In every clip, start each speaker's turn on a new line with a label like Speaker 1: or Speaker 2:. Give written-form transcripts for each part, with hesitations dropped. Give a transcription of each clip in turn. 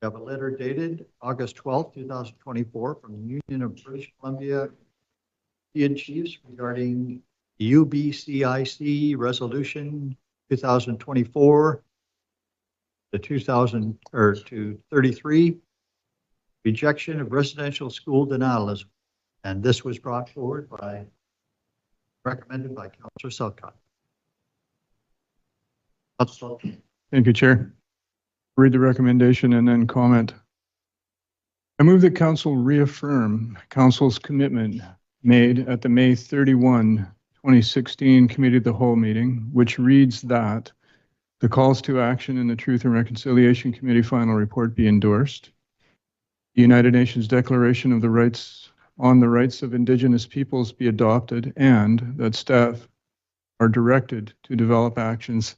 Speaker 1: We have a letter dated August 12th, 2024 from the Union of British Columbia Indian Chiefs regarding UBCIC Resolution 2024 to 33, rejection of residential school denialism. And this was brought forward recommended by Councillor Selcott.
Speaker 2: Thank you, Chair. Read the recommendation and then comment. I move that Council reaffirm Council's commitment made at the May 31, 2016 Committee of the Whole meeting, which reads that the calls to action in the Truth and Reconciliation Committee final report be endorsed. The United Nations Declaration of the Rights on the Rights of Indigenous Peoples be adopted, and that staff are directed to develop actions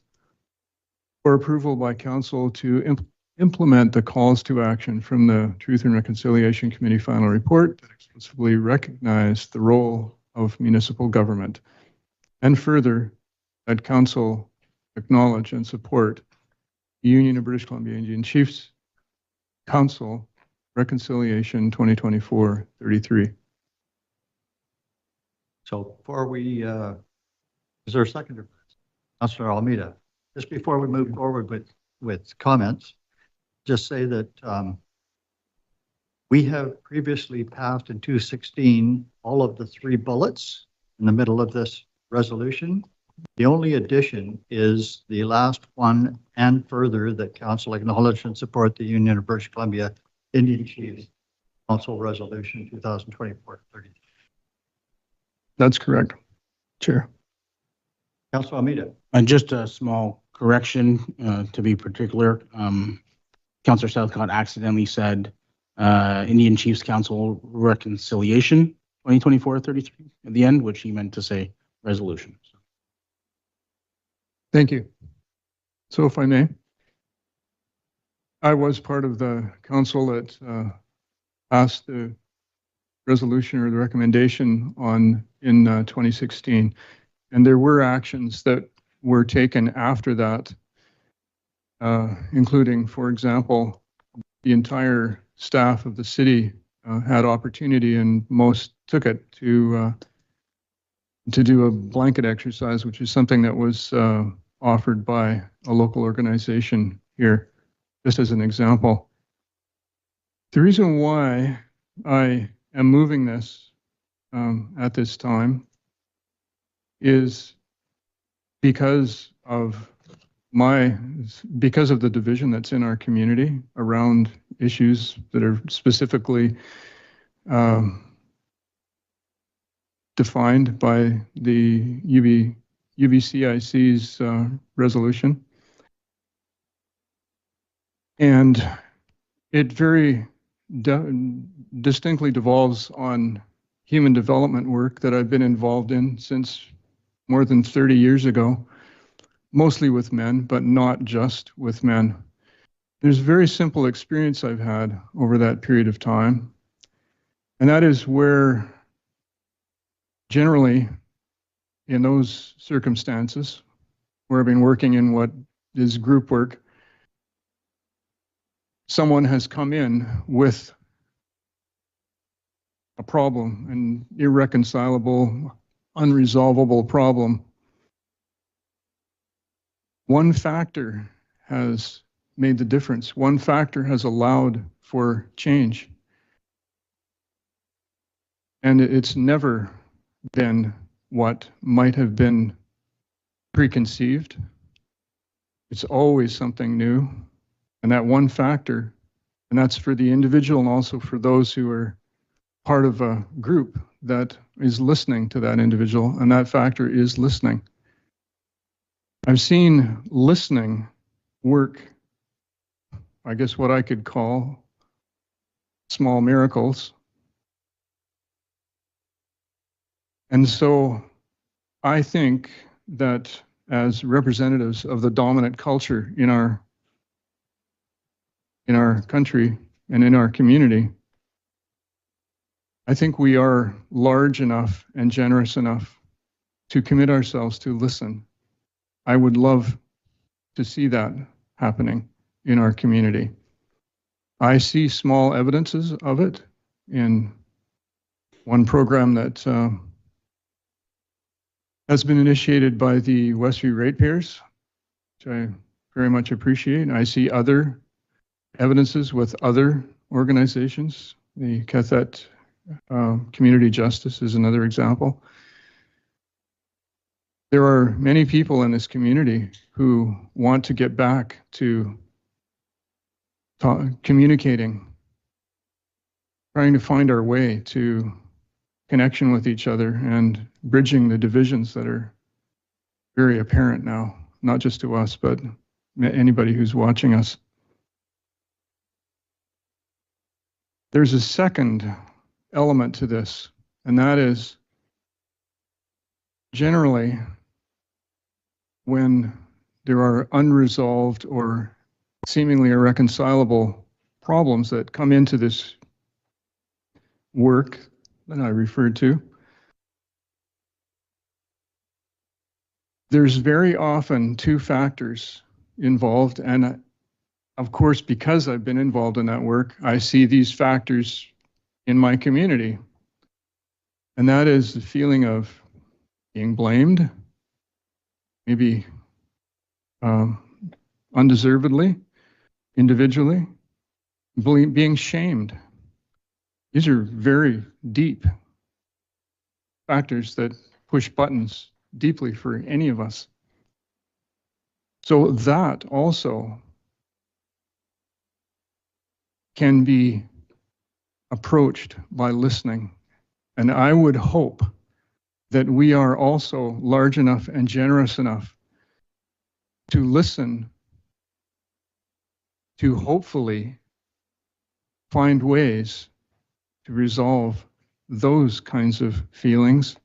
Speaker 2: for approval by Council to implement the calls to action from the Truth and Reconciliation Committee final report that explicitly recognize the role of municipal government, and further, that Council acknowledge and support the Union of British Columbia Indian Chiefs Council Reconciliation 2024-33.
Speaker 1: So before we, is there a seconder? Councillor Almeida. Just before we move forward with comments, just say that we have previously passed in 2016 all of the 3 bullets in the middle of this resolution. The only addition is the last one, and further, that Council acknowledge and support the Union of British Columbia Indian Chiefs Council Resolution 2024-30.
Speaker 2: That's correct, Chair.
Speaker 1: Councillor Almeida.
Speaker 3: And just a small correction to be particular. Councillor Southcott accidentally said Indian Chiefs Council Reconciliation 2024-33 at the end, which he meant to say resolution. So.
Speaker 2: Thank you. So if I may, I was part of the council that passed the resolution or the recommendation in 2016. And there were actions that were taken after that, including, for example, the entire staff of the city had opportunity, and most took it to do a blanket exercise, which is something that was offered by a local organization here, just as an example. The reason why I am moving this at this time is because of the division that's in our community around issues that are specifically defined by the UBCIC's resolution. And it very distinctly devolves on human development work that I've been involved in since more than 30 years ago, mostly with men, but not just with men. There's a very simple experience I've had over that period of time, and that is where generally in those circumstances where I've been working in what is group work, someone has come in with a problem, an irreconcilable, unresolvable problem. One factor has made the difference. One factor has allowed for change. And it's never been what might have been preconceived. It's always something new. And that one factor, and that's for the individual and also for those who are part of a group that is listening to that individual, and that factor is listening. I've seen listening work, I guess what I could call small miracles. And so I think that as representatives of the dominant culture in our country and in our community, I think we are large enough and generous enough to commit ourselves to listen. I would love to see that happening in our community. I see small evidences of it in one program that has been initiated by the Westview ratepayers, which I very much appreciate. I see other evidences with other organizations. The Cathet Community Justice is another example. There are many people in this community who want to get back to communicating, trying to find our way to connection with each other and bridging the divisions that are very apparent now, not just to us, but anybody who's watching us. There's a second element to this, and that is generally when there are unresolved or seemingly irreconcilable problems that come into this work that I referred to, there's very often two factors involved. And of course, because I've been involved in that work, I see these factors in my community. And that is the feeling of being blamed, maybe undeservedly, individually, being shamed. These are very deep factors that push buttons deeply for any of us. So that also can be approached by listening. And I would hope that we are also large enough and generous enough to listen, to hopefully find ways to resolve those kinds of feelings,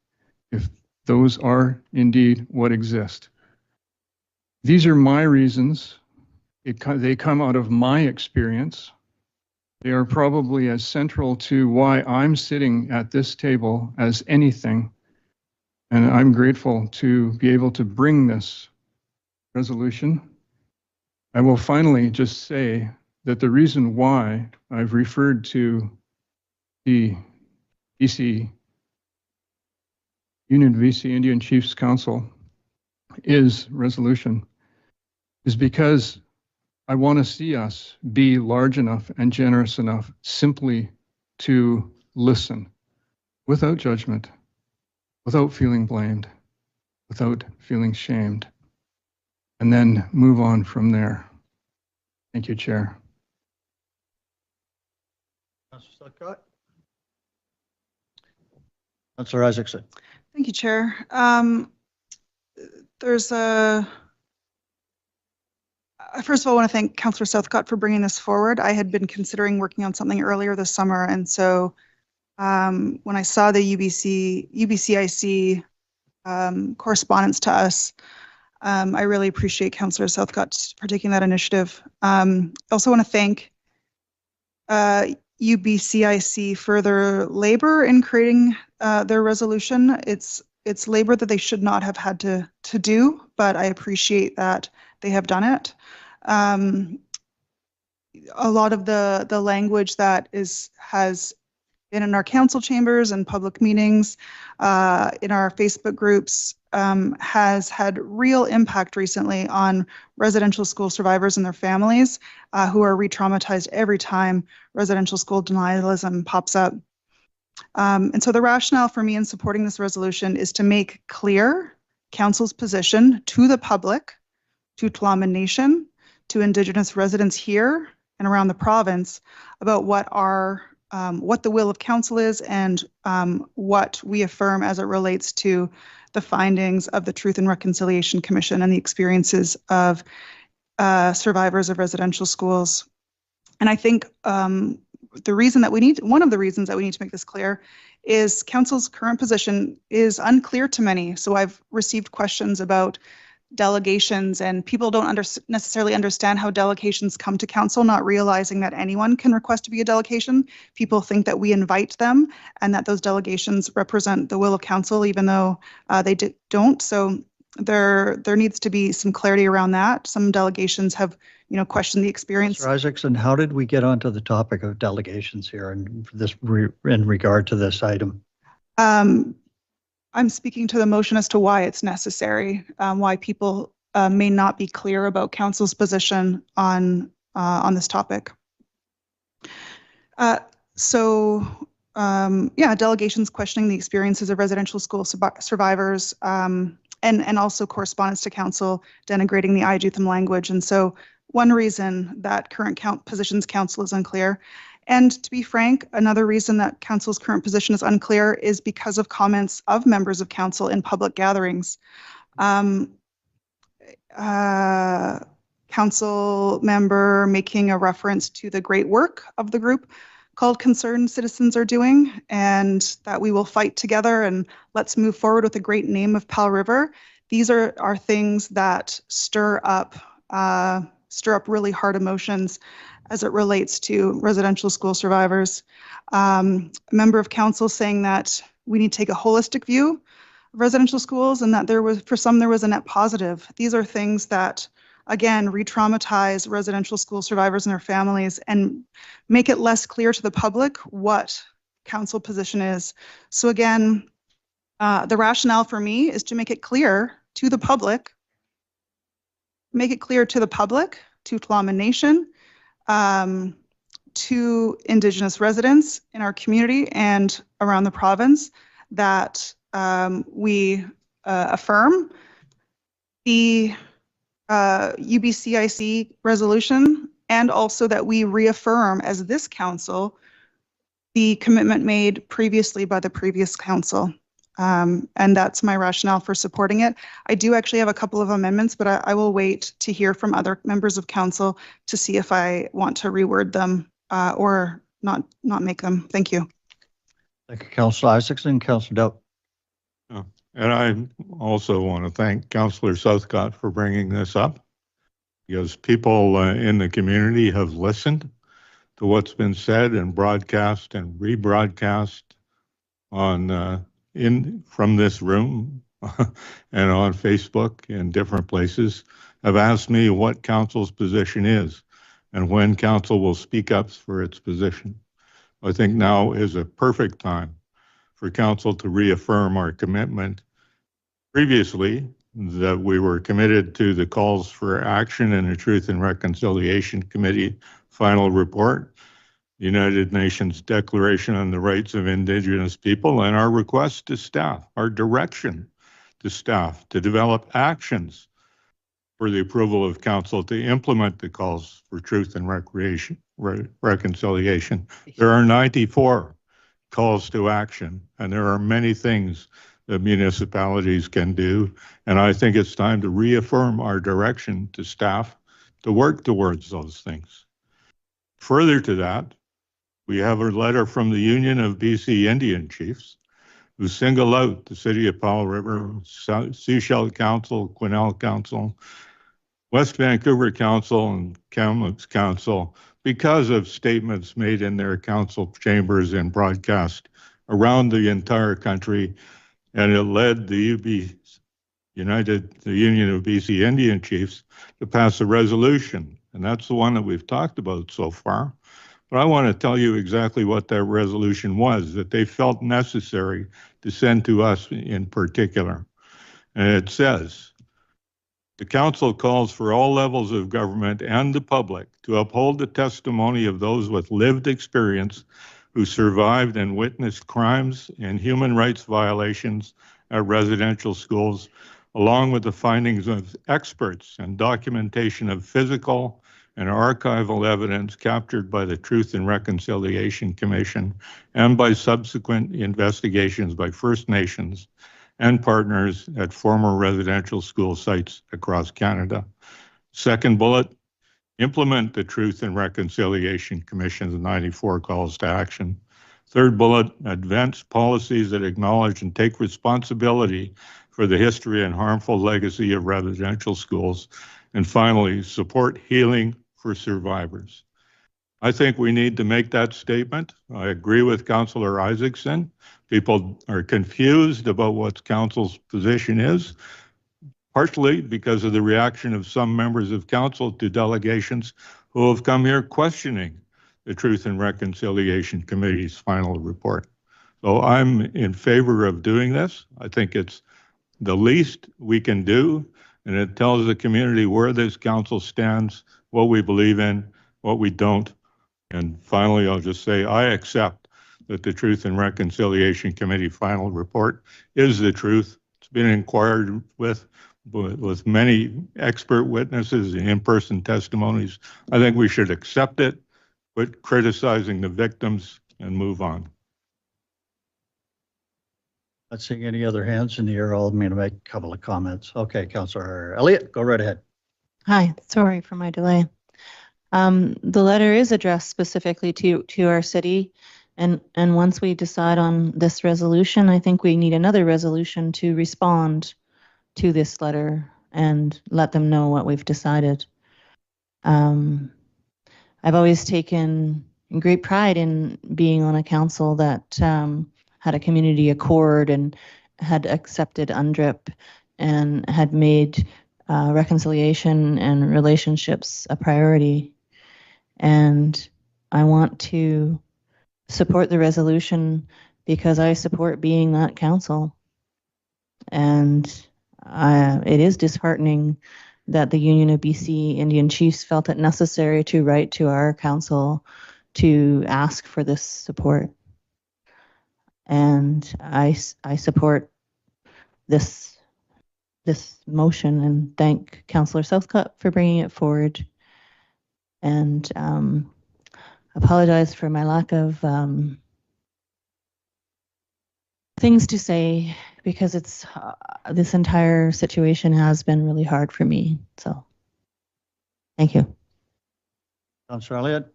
Speaker 2: if those are indeed what exist. These are my reasons. They come out of my experience. They are probably as central to why I'm sitting at this table as anything. And I'm grateful to be able to bring this resolution. I will finally just say that the reason why I've referred to the Union BC Indian Chiefs Council resolution is because I want to see us be large enough and generous enough simply to listen without judgment, without feeling blamed, without feeling shamed, and then move on from there. Thank you, Chair.
Speaker 1: Councillor Southcott. Councillor Isaacson.
Speaker 4: Thank you, Chair. First of all, I want to thank Councillor Southcott for bringing this forward. I had been considering working on something earlier this summer, and so when I saw the UBCIC correspondence to us, I really appreciate Councillor Southcott for taking that initiative. I also want to thank UBCIC for their labor in creating their resolution. It's labor that they should not have had to do, but I appreciate that they have done it. A lot of the language that has been in our council chambers and public meetings, in our Facebook groups, has had real impact recently on residential school survivors and their families who are re-traumatized every time residential school denialism pops up. And so the rationale for me in supporting this resolution is to make clear council's position to the public, to Tla'amin Nation, to Indigenous residents here and around the province about what the will of council is and what we affirm as it relates to the findings of the Truth and Reconciliation Commission and the experiences of survivors of residential schools. And I think one of the reasons that we need to make this clear is council's current position is unclear to many. So I've received questions about delegations, and people don't necessarily understand how delegations come to council, not realizing that anyone can request to be a delegation. People think that we invite them and that those delegations represent the will of council, even though they don't. So there needs to be some clarity around that. Some delegations have question the experience.
Speaker 1: Mr. Isaacson, how did we get onto the topic of delegations here and in regard to this item?
Speaker 4: I'm speaking to the motion as to why it's necessary, why people may not be clear about council's position on this topic. Delegations questioning the experiences of residential school survivors, and also correspondence to council denigrating the IJUTHM language. And so one reason that current positions council is unclear. And to be frank, another reason that council's current position is unclear is because of comments of members of council in public gatherings. Council member making a reference to the great work of the group called Concerned Citizens are doing, and that we will fight together and let's move forward with the great name of Powell River. These are things that stir up really hard emotions as it relates to residential school survivors. A member of council saying that we need to take a holistic view of residential schools and that for some there was a net positive. These are things that, again, re-traumatize residential school survivors and their families and make it less clear to the public what council position is. So again, the rationale for me is to make it clear to the public, to Tla'amin Nation, to Indigenous residents in our community and around the province that we affirm the UBCIC resolution, and also that we reaffirm as this council the commitment made previously by the previous council. And that's my rationale for supporting it. I do actually have a couple of amendments, but I will wait to hear from other members of council to see if I want to reword them or not make them. Thank you.
Speaker 1: Thank you, Councillor Isaacson. Councillor Dow.
Speaker 5: And I also want to thank Councillor Southcott for bringing this up, because people in the community have listened to what's been said and broadcast and rebroadcast on from this room and on Facebook and different places, have asked me what council's position is and when council will speak up for its position. I think now is a perfect time for council to reaffirm our commitment previously that we were committed to the calls for action in the Truth and Reconciliation Committee final report, United Nations Declaration on the Rights of Indigenous People, and our request to staff, our direction to staff to develop actions for the approval of council to implement the calls for truth and reconciliation. There are 94 calls to action, and there are many things that municipalities can do. And I think it's time to reaffirm our direction to staff to work towards those things. Further to that, we have a letter from the Union of BC Indian Chiefs who single out the City of Powell River, Sechelt Council, Quesnel Council, West Vancouver Council, and Kamloops Council because of statements made in their council chambers and broadcast around the entire country. And it led the Union of BC Indian Chiefs to pass a resolution. And that's the one that we've talked about so far. But I want to tell you exactly what that resolution was that they felt necessary to send to us in particular. And it says, the council calls for all levels of government and the public to uphold the testimony of those with lived experience who survived and witnessed crimes and human rights violations at residential schools, along with the findings of experts and documentation of physical and archival evidence captured by the Truth and Reconciliation Commission and by subsequent investigations by First Nations and partners at former residential school sites across Canada. Second bullet, implement the Truth and Reconciliation Commission's 94 calls to action. Third bullet, advance policies that acknowledge and take responsibility for the history and harmful legacy of residential schools. And finally, support healing for survivors. I think we need to make that statement. I agree with Councillor Isaacson. People are confused about what council's position is. partially because of the reaction of some members of council to delegations who have come here questioning the Truth and Reconciliation Committee's final report. So I'm in favor of doing this. I think it's the least we can do, and it tells the community where this council stands, what we believe in, what we don't. And finally, I'll just say I accept that the Truth and Reconciliation Committee final report is the truth. It's been inquired with many expert witnesses and in-person testimonies. I think we should accept it, quit criticizing the victims, and move on.
Speaker 1: Not seeing any other hands in the air. I'm going to make a couple of comments. Okay, Councillor Elliott, go right ahead.
Speaker 6: Hi, sorry for my delay. The letter is addressed specifically to our city, and once we decide on this resolution, I think we need another resolution to respond to this letter and let them know what we've decided. I've always taken great pride in being on a council that had a community accord and had accepted UNDRIP and had made reconciliation and relationships a priority. And I want to support the resolution because I support being that council. And it is disheartening that the Union of BC Indian Chiefs felt it necessary to write to our council to ask for this support. And I support this motion and thank Councillor Southcott for bringing it forward. And apologize for my lack of things to say, because it's this entire situation has been really hard for me. So thank you.
Speaker 1: Councillor Elliott,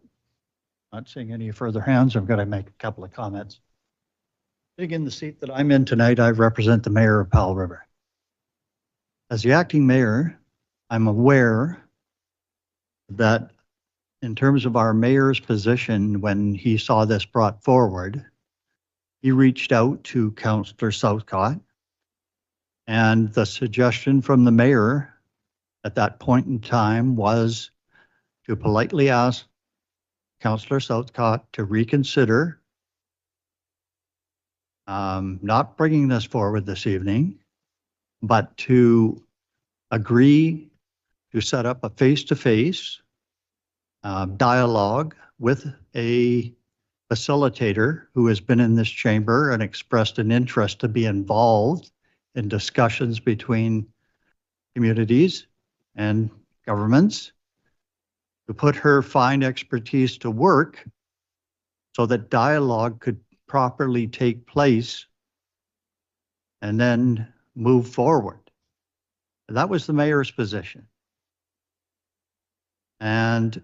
Speaker 1: not seeing any further hands. I've got to make a couple of comments. Sitting in the seat that I'm in tonight, I represent the mayor of Powell River. As the acting mayor, I'm aware that in terms of our mayor's position, when he saw this brought forward, he reached out to Councillor Southcott, and the suggestion from the mayor at that point in time was to politely ask Councillor Southcott to reconsider not bringing this forward this evening, but to agree to set up a face-to-face dialogue with a facilitator who has been in this chamber and expressed an interest to be involved in discussions between communities and governments, to put her fine expertise to work so that dialogue could properly take place and then move forward. That was the mayor's position. And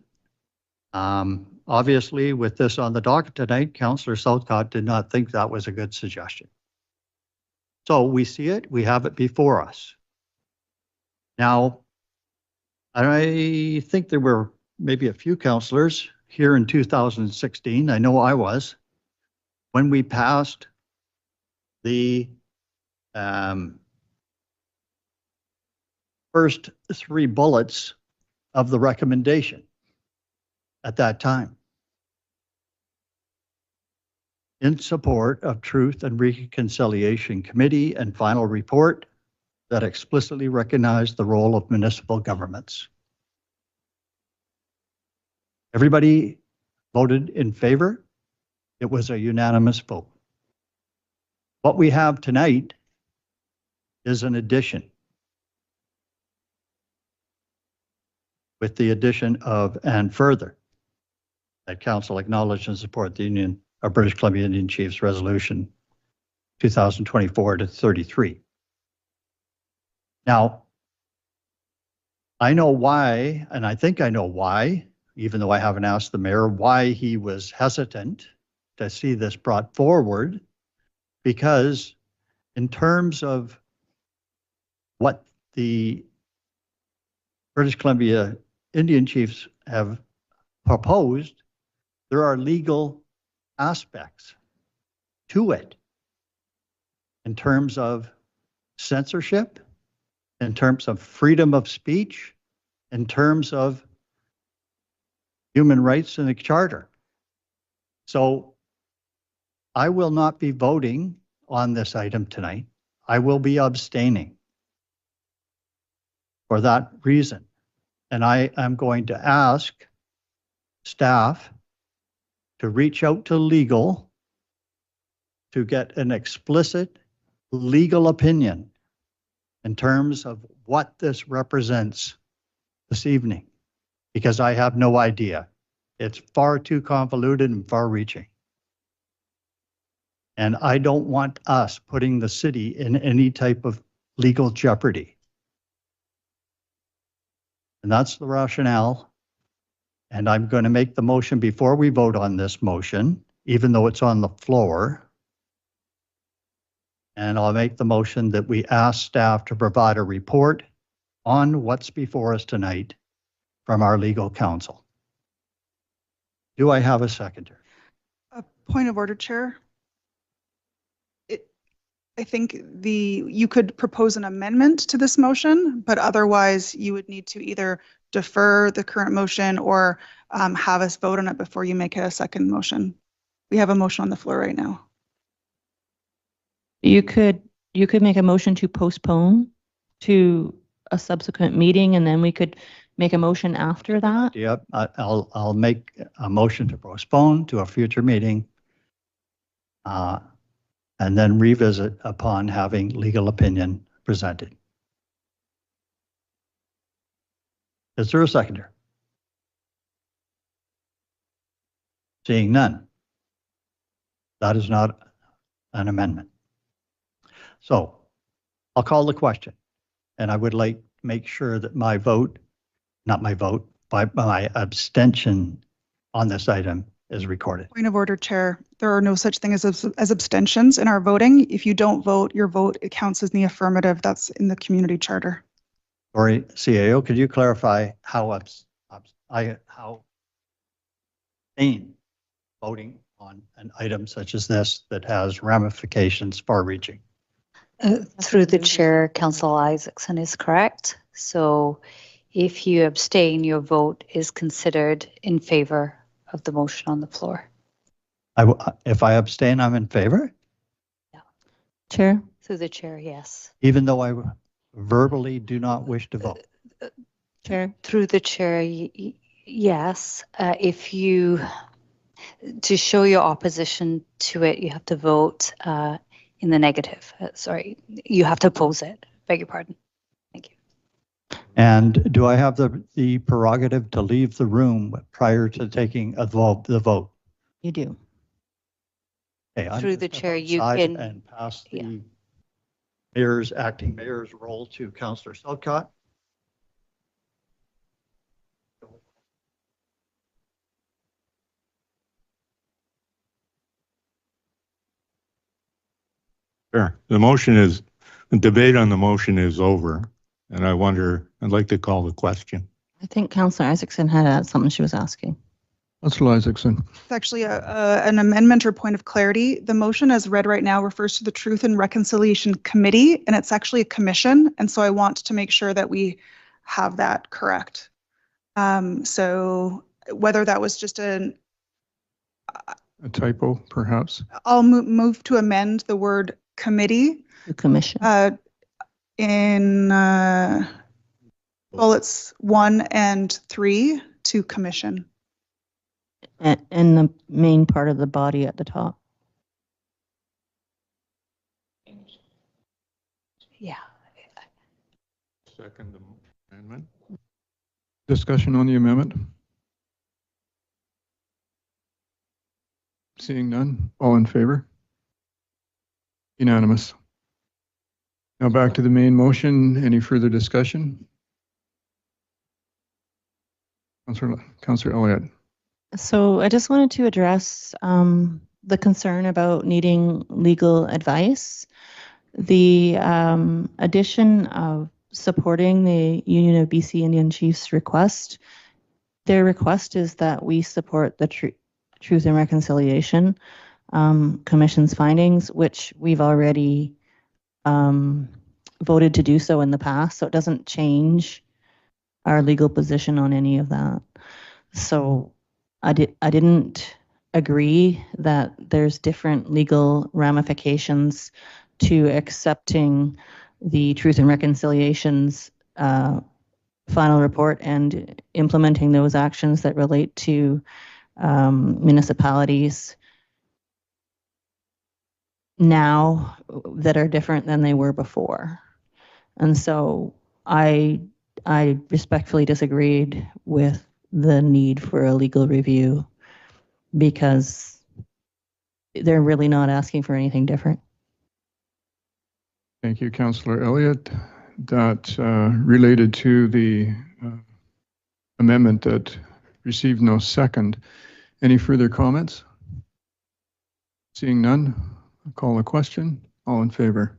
Speaker 1: obviously, with this on the docket tonight, Councillor Southcott did not think that was a good suggestion. So we see it, we have it before us. Now, I think there were maybe a few councillors here in 2016, I know I was, when we passed the first three bullets of the recommendation at that time, in support of Truth and Reconciliation Committee and final report that explicitly recognized the role of municipal governments. Everybody voted in favor. It was a unanimous vote. What we have tonight is an addition, with the addition of "and further," that Council acknowledge and support the Union of British Columbia Indian Chiefs Resolution 2024-33. Now, I know why, and I think I know why, even though I haven't asked the mayor, why he was hesitant to see this brought forward, because in terms of what the British Columbia Indian Chiefs have proposed, there are legal aspects to it in terms of censorship, in terms of freedom of speech, in terms of human rights in the charter. So I will not be voting on this item tonight. I will be abstaining for that reason. And I am going to ask staff to reach out to legal to get an explicit legal opinion in terms of what this represents this evening, because I have no idea. It's far too convoluted and far-reaching. And I don't want us putting the city in any type of legal jeopardy. And that's the rationale. And I'm going to make the motion before we vote on this motion, even though it's on the floor. And I'll make the motion that we ask staff to provide a report on what's before us tonight from our legal counsel. Do I have a seconder?
Speaker 4: A point of order, Chair. I think you could propose an amendment to this motion, but otherwise you would need to either defer the current motion or have us vote on it before you make it a second motion. We have a motion on the floor right now.
Speaker 6: You could make a motion to postpone to a subsequent meeting, and then we could make a motion after that.
Speaker 1: Yep, I'll make a motion to postpone to a future meeting. And then revisit upon having legal opinion presented. Is there a seconder? Seeing none. That is not an amendment. So I'll call the question, and I would like to make sure that my vote, not my vote, but my abstention on this item is recorded.
Speaker 4: Point of order, Chair. There are no such thing as abstentions in our voting. If you don't vote, your vote, it counts as in the affirmative. That's in the community charter.
Speaker 1: Sorry, CAO, could you clarify how abstain voting on an item such as this that has ramifications far-reaching?
Speaker 7: Through the chair, Councillor Isaacson is correct. So if you abstain, your vote is considered in favor of the motion on the floor.
Speaker 1: If I abstain, I'm in favor?
Speaker 6: Chair?
Speaker 7: Through the chair, yes.
Speaker 1: Even though I verbally do not wish to vote?
Speaker 6: Chair?
Speaker 7: Through the chair, yes. If you, to show your opposition to it, you have to vote in the negative. Sorry, you have to oppose it. Beg your pardon. Thank you.
Speaker 1: And do I have the prerogative to leave the room prior to taking the vote?
Speaker 6: You do.
Speaker 1: Okay, I'm
Speaker 7: Through
Speaker 1: gonna
Speaker 7: the
Speaker 1: step
Speaker 7: chair, you
Speaker 1: outside
Speaker 7: can-
Speaker 1: and pass
Speaker 7: yeah.
Speaker 1: the acting mayor's role to Councillor Selcott.
Speaker 5: Sure. The debate on the motion is over, and I'd like to call the question.
Speaker 6: I think Councillor Isaacson had something she was asking.
Speaker 2: Councillor Isaacson.
Speaker 4: It's actually an amendment or point of clarity. The motion as read right now refers to the Truth and Reconciliation Committee, and it's actually a commission. And so I want to make sure that we have that correct. So whether that was just
Speaker 2: A typo, perhaps.
Speaker 4: I'll move to amend the word committee
Speaker 6: The commission.
Speaker 4: in bullets 1 and 3 to commission.
Speaker 6: And the main part of the body at the top.
Speaker 7: Yeah.
Speaker 5: Second amendment.
Speaker 2: Discussion on the amendment? Seeing none, all in favor? Unanimous. Now back to the main motion. Any further discussion? Councillor Elliott.
Speaker 6: So I just wanted to address the concern about needing legal advice. The addition of supporting the Union of BC Indian Chiefs request, their request is that we support the Truth and Reconciliation Commission's findings, which we've already voted to do so in the past, so it doesn't change our legal position on any of that. So I didn't agree that there's different legal ramifications to accepting the Truth and Reconciliation's final report and implementing those actions that relate to municipalities now that are different than they were before. And so I respectfully disagreed with the need for a legal review because they're really not asking for anything different.
Speaker 2: Thank you, Councillor Elliott. That related to the amendment that received no second. Any further comments? Seeing none, I'll call a question. All in favor?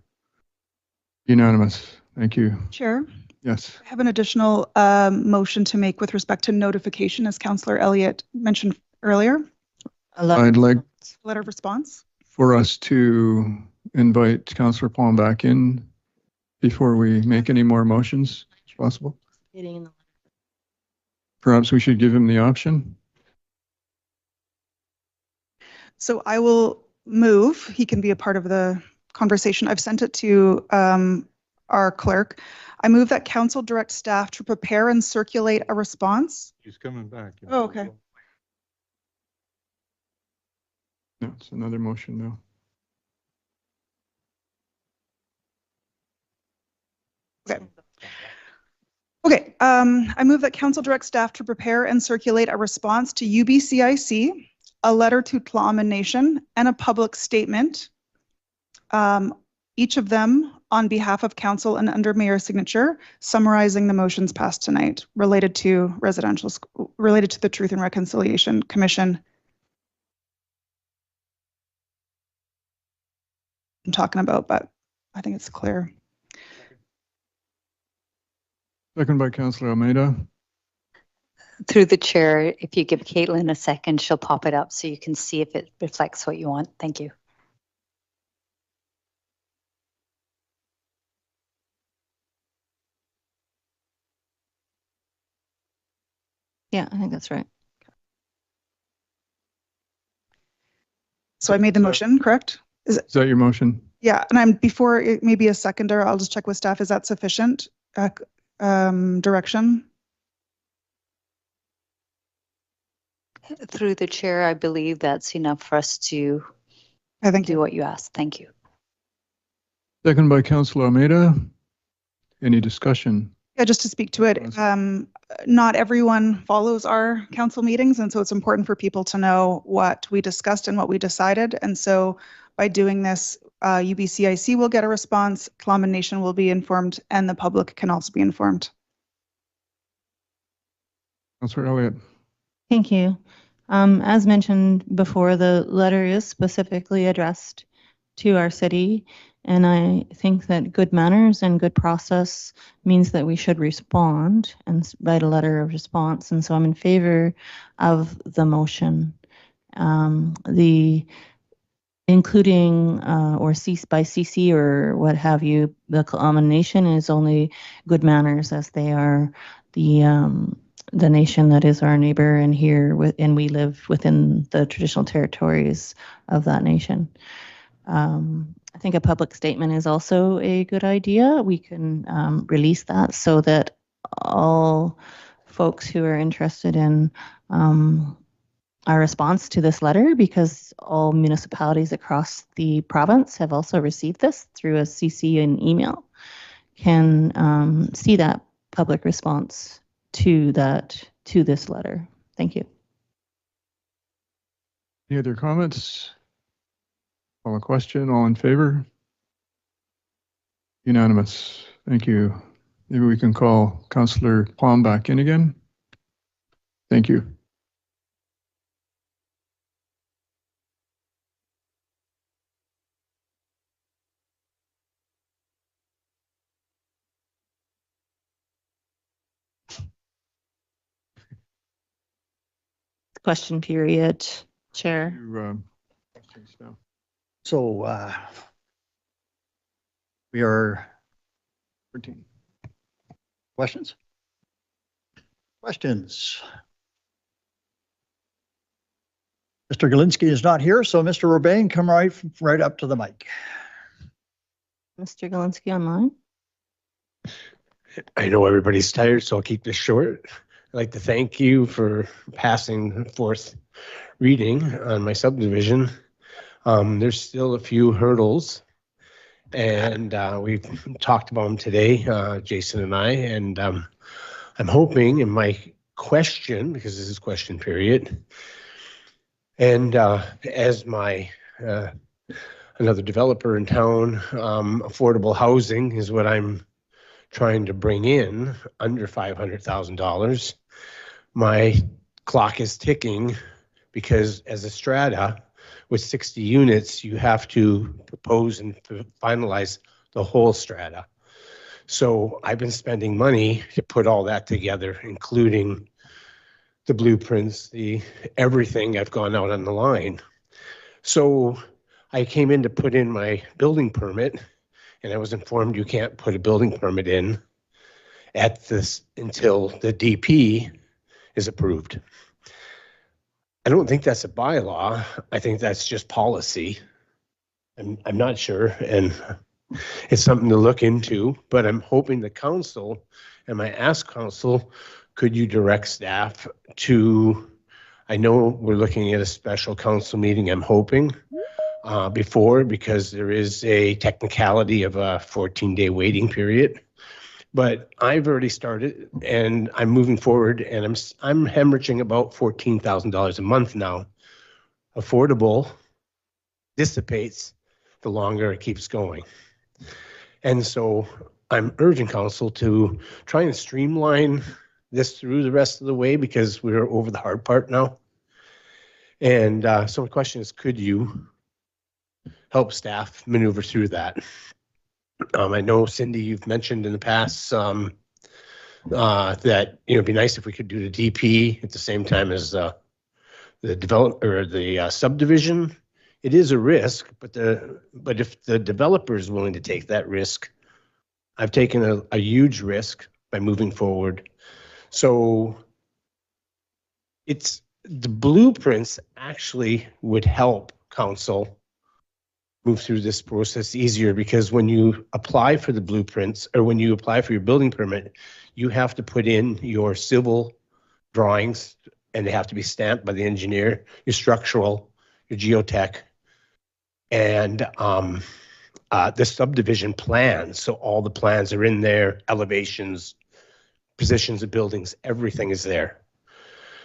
Speaker 2: Unanimous. Thank you.
Speaker 4: Chair,
Speaker 2: Yes.
Speaker 4: I have an additional motion to make with respect to notification, as Councillor Elliott mentioned earlier.
Speaker 2: I'd like
Speaker 4: Letter of response.
Speaker 2: for us to invite Councillor Palm back in before we make any more motions, if possible. Perhaps we should give him the option.
Speaker 4: So I will move. He can be a part of the conversation. I've sent it to our clerk. I move that council direct staff to prepare and circulate a response.
Speaker 5: He's coming back.
Speaker 4: Oh, okay.
Speaker 2: No, it's another motion now.
Speaker 4: Okay, I move that council direct staff to prepare and circulate a response to UBCIC, a letter to Tla'amin Nation, and a public statement, each of them on behalf of council and under mayor's signature, summarizing the motions passed tonight related to related to the Truth and Reconciliation Commission. I'm talking about, but I think it's clear.
Speaker 2: Second by Councillor Almeida.
Speaker 7: Through the chair, if you give Caitlin a second, she'll pop it up so you can see if it reflects what you want. Thank you.
Speaker 6: Yeah, I think that's right.
Speaker 4: So I made the motion, correct?
Speaker 2: Is that your motion?
Speaker 4: Yeah, and I'm before it may be a seconder, I'll just check with staff. Is that sufficient direction?
Speaker 7: Through the chair, I believe that's enough for us to do what you asked. Thank you.
Speaker 2: Second by Councillor Almeida. Any discussion?
Speaker 4: Yeah, just to speak to it, not everyone follows our council meetings, and so it's important for people to know what we discussed and what we decided. And so by doing this, UBCIC will get a response, Tla'amin Nation will be informed, and the public can also be informed.
Speaker 2: Councillor Elliott.
Speaker 6: Thank you. As mentioned before, the letter is specifically addressed to our city, and I think that good manners and good process means that we should respond and write a letter of response. And so I'm in favor of the motion. The including or cease by CC or what have you, the Tla'amin Nation is only good manners, as they are the nation that is our neighbor and here and we live within the traditional territories of that nation. I think a public statement is also a good idea. We can release that so that all folks who are interested in our response to this letter, because all municipalities across the province have also received this through a CC and email, can see that public response to this letter. Thank you.
Speaker 2: Any other comments? Call a question. All in favor? Unanimous. Thank you. Maybe we can call Councillor Plum back in again. Thank you.
Speaker 6: Question period, Chair.
Speaker 1: So we are
Speaker 2: 14.
Speaker 1: Questions? Questions? Mr. Galinsky is not here, so Mr. Urbain, come right up to the mic.
Speaker 6: Mr. Galinsky online?
Speaker 8: I know everybody's tired, so I'll keep this short. I'd like to thank you for passing fourth reading on my subdivision. There's still a few hurdles, and we've talked about them today, Jason and I, and I'm hoping in my question, because this is question period, and as my another developer in town, affordable housing is what I'm trying to bring in under $500,000. My clock is ticking because as a strata with 60 units, you have to propose and finalize the whole strata. So I've been spending money to put all that together, including the blueprints, everything. I've gone out on the line. So I came in to put in my building permit, and I was informed you can't put a building permit in at this until the DP is approved. I don't think that's a bylaw. I think that's just policy. I'm not sure, and it's something to look into, but I'm hoping the council, and I ask council, could you direct staff to, I know we're looking at a special council meeting, I'm hoping, before, because there is a technicality of a 14-day waiting period. But I've already started and I'm moving forward, and I'm hemorrhaging about $14,000 a month now. Affordable dissipates the longer it keeps going. And so I'm urging council to try and streamline this through the rest of the way, because we're over the hard part now. And so my question is, could you help staff maneuver through that? I know, Cindy, you've mentioned in the past that it'd be nice if we could do the DP at the same time as the subdivision. It is a risk, but if the developer is willing to take that risk, I've taken a huge risk by moving forward. So it's the blueprints actually would help council move through this process easier, because when you apply for the blueprints, or when you apply for your building permit, you have to put in your civil drawings, and they have to be stamped by the engineer, your structural, your geotech, and the subdivision plans. So all the plans are in there, elevations, positions of buildings, everything is there.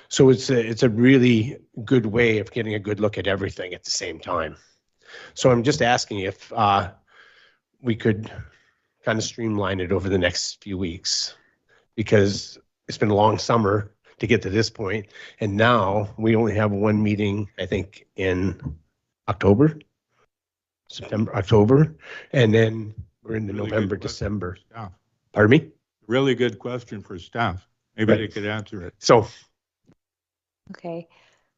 Speaker 8: So it's a really good way of getting a good look at everything at the same time. So I'm just asking if we could kind of streamline it over the next few weeks, because it's been a long summer to get to this point. And now we only have one meeting, I think, in September, October. And then we're in the
Speaker 5: Really
Speaker 8: November,
Speaker 5: good question
Speaker 8: December.
Speaker 5: for staff.
Speaker 8: Pardon me?
Speaker 5: Really good question for staff. Maybe
Speaker 8: Right.
Speaker 5: they could answer it.
Speaker 8: So
Speaker 7: Okay.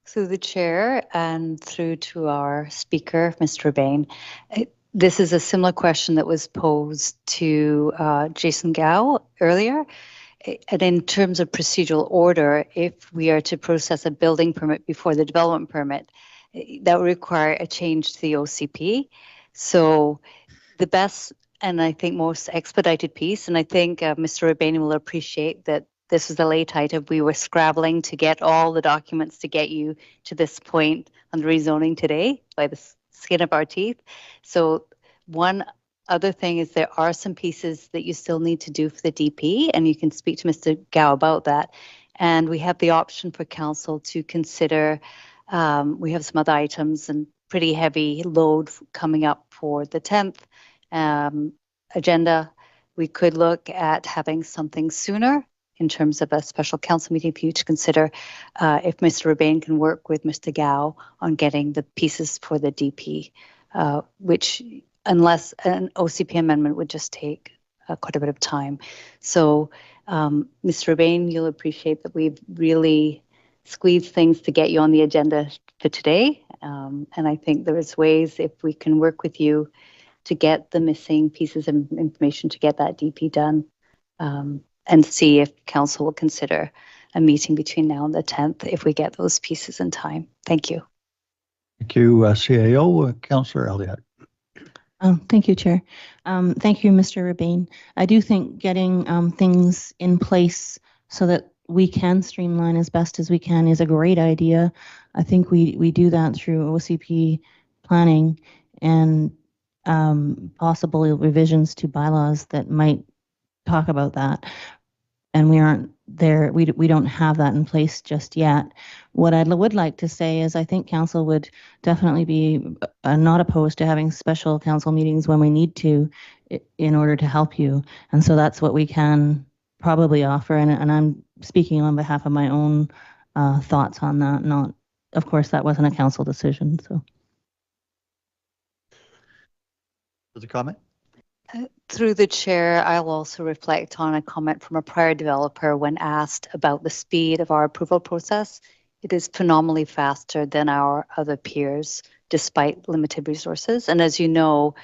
Speaker 7: Through the chair and through to our speaker, Mr. Urbain, this is a similar question that was posed to Jason Gao earlier. And in terms of procedural order, if we are to process a building permit before the development permit, that would require a change to the OCP. So the best and I think most expedited piece, and I think Mr. Urbain will appreciate that this is a late item. We were scrabbling to get all the documents to get you to this point on the rezoning today by the skin of our teeth. So one other thing is there are some pieces that you still need to do for the DP, and you can speak to Mr. Gao about that. And we have the option for council to consider, we have some other items and pretty heavy load coming up for the 10th agenda. We could look at having something sooner in terms of a special council meeting for you to consider if Mr. Urbain can work with Mr. Gao on getting the pieces for the DP, which unless an OCP amendment would just take quite a bit of time. So Mr. Urbain, you'll appreciate that we've really squeezed things to get you on the agenda for today. And I think there is ways, if we can work with you to get the missing pieces of information, to get that DP done, and see if council will consider a meeting between now and the 10th if we get those pieces in time. Thank you.
Speaker 1: Thank you, CAO. Councillor Elliott.
Speaker 6: Thank you, Chair. Thank you, Mr. Rabine. I do think getting things in place so that we can streamline as best as we can is a great idea. I think we do that through OCP planning and possible revisions to bylaws that might talk about that. And we aren't there, we don't have that in place just yet. What I would like to say is I think council would definitely be not opposed to having special council meetings when we need to in order to help you. And so that's what we can probably offer. And I'm speaking on behalf of my own thoughts on that. Not, of course, that wasn't a council decision. So.
Speaker 1: There's a comment?
Speaker 7: Through the chair, I'll also reflect on a comment from a prior developer when asked about the speed of our approval process. It is phenomenally faster than our other peers, despite limited resources. And as you know,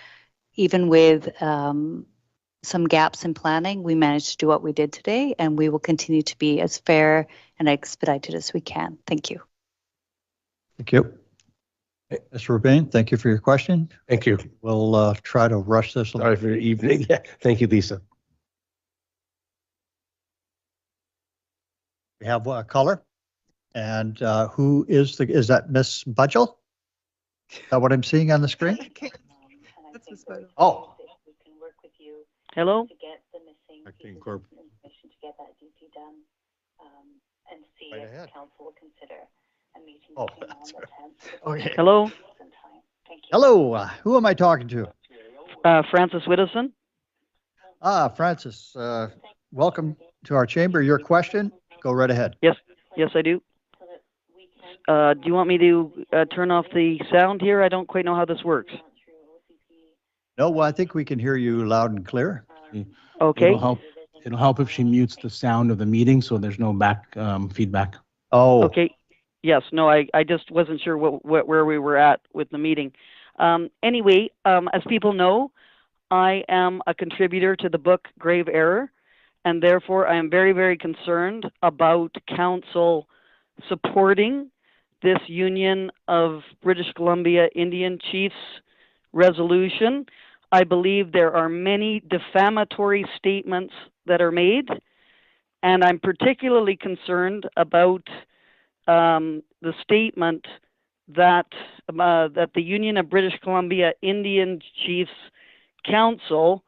Speaker 7: even with some gaps in planning, we managed to do what we did today, and we will continue to be as fair and expedited as we can. Thank you.
Speaker 1: Thank you. Mr. Rabine, thank you for your question.
Speaker 8: Thank you.
Speaker 1: We'll try to rush this along.
Speaker 8: Sorry for your evening. Yeah. Thank you, Lisa.
Speaker 1: We have a caller. And who is that Miss Budgell? Is that what I'm seeing on the screen?
Speaker 4: That's Ms. Budgell.
Speaker 1: Oh.
Speaker 9: Hello?
Speaker 5: Acting Corp.
Speaker 7: To get that DP done, and see
Speaker 1: Right
Speaker 7: if
Speaker 1: ahead.
Speaker 7: council will consider a meeting
Speaker 1: Oh,
Speaker 7: between now
Speaker 1: that's
Speaker 7: and the 10th.
Speaker 1: Okay.
Speaker 9: Hello?
Speaker 7: Thank you.
Speaker 1: Hello. Who am I talking to?
Speaker 9: Francis Widdowson?
Speaker 1: Francis, welcome to our chamber. Your question? Go right ahead.
Speaker 9: Yes, I do. Do you want me to turn off the sound here? I don't quite know how this works.
Speaker 1: No, well, I think we can hear you loud and clear.
Speaker 9: Okay.
Speaker 3: It'll help if she mutes the sound of the meeting so there's no back feedback.
Speaker 1: Oh.
Speaker 9: Okay. Yes, no, I just wasn't sure where we were at with the meeting. Anyway, as people know, I am a contributor to the book Grave Error, and therefore I am very, very concerned about council supporting this Union of British Columbia Indian Chiefs resolution. I believe there are many defamatory statements that are made, and I'm particularly concerned about the statement that the Union of British Columbia Indian Chiefs Council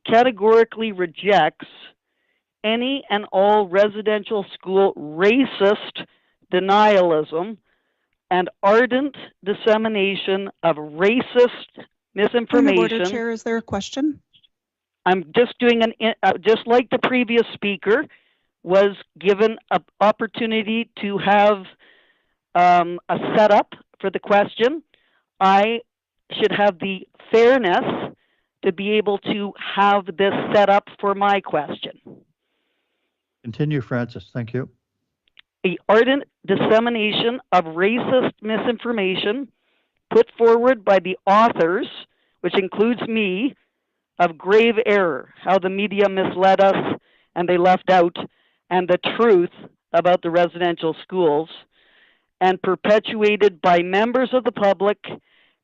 Speaker 9: categorically rejects any and all residential school racist denialism and ardent dissemination of racist misinformation.
Speaker 4: Point of order, Chair, is there a question?
Speaker 9: I'm just doing just like the previous speaker was given an opportunity to have a setup for the question. I should have the fairness to be able to have this set up for my question.
Speaker 1: Continue, Francis. Thank you.
Speaker 9: The ardent dissemination of racist misinformation put forward by the authors, which includes me, of Grave Error, how the media misled us and they left out, and the truth about the residential schools, and perpetuated by members of the public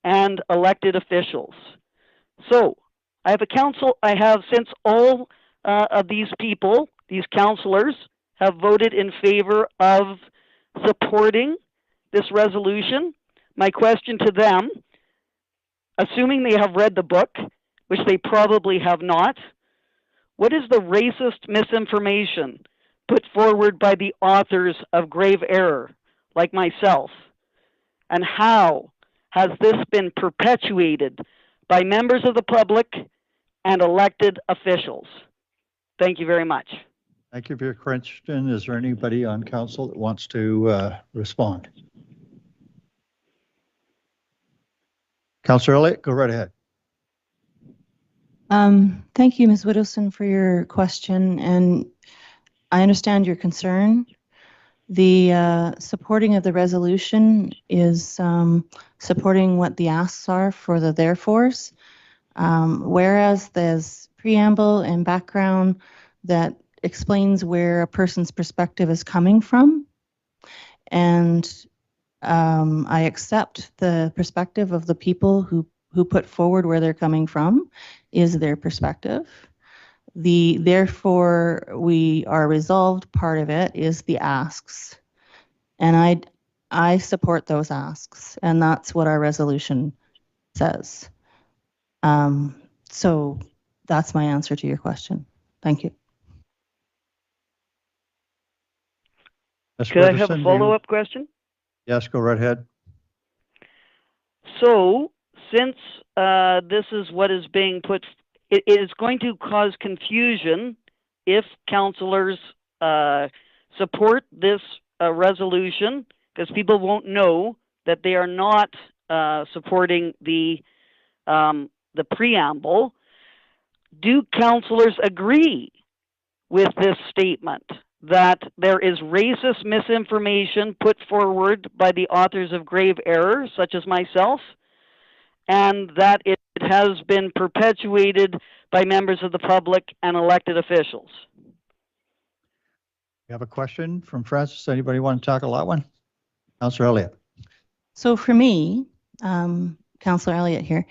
Speaker 9: and elected officials. So I have since all of these people, these councillors, have voted in favor of supporting this resolution. My question to them, assuming they have read the book, which they probably have not, what is the racist misinformation put forward by the authors of Grave Error, like myself? And how has this been perpetuated by members of the public and elected officials? Thank you very much.
Speaker 1: Thank you for your question. Is there anybody on council that wants to respond? Councillor Elliott, go right ahead.
Speaker 6: Thank you, Ms. Widdowson, for your question, and I understand your concern. The supporting of the resolution is supporting what the asks are for the therefores. Whereas there's preamble and background that explains where a person's perspective is coming from. And I accept the perspective of the people who put forward where they're coming from is their perspective. The therefore we are resolved part of it is the asks. And I support those asks, and that's what our resolution says. So that's my answer to your question. Thank you.
Speaker 1: Ms.
Speaker 9: Could I have
Speaker 1: Widdowson,
Speaker 9: a
Speaker 1: do you-
Speaker 9: follow-up question?
Speaker 1: Yes, go right ahead.
Speaker 9: So, since this is what is being put, it is going to cause confusion if councillors support this resolution, because people won't know that they are not supporting the preamble. Do councillors agree with this statement that there is racist misinformation put forward by the authors of grave error, such as myself, and that it has been perpetuated by members of the public and elected officials?
Speaker 1: You have a question from Francis? Anybody want to tackle that one? Councillor Elliott.
Speaker 6: So for me, Councillor Elliott here,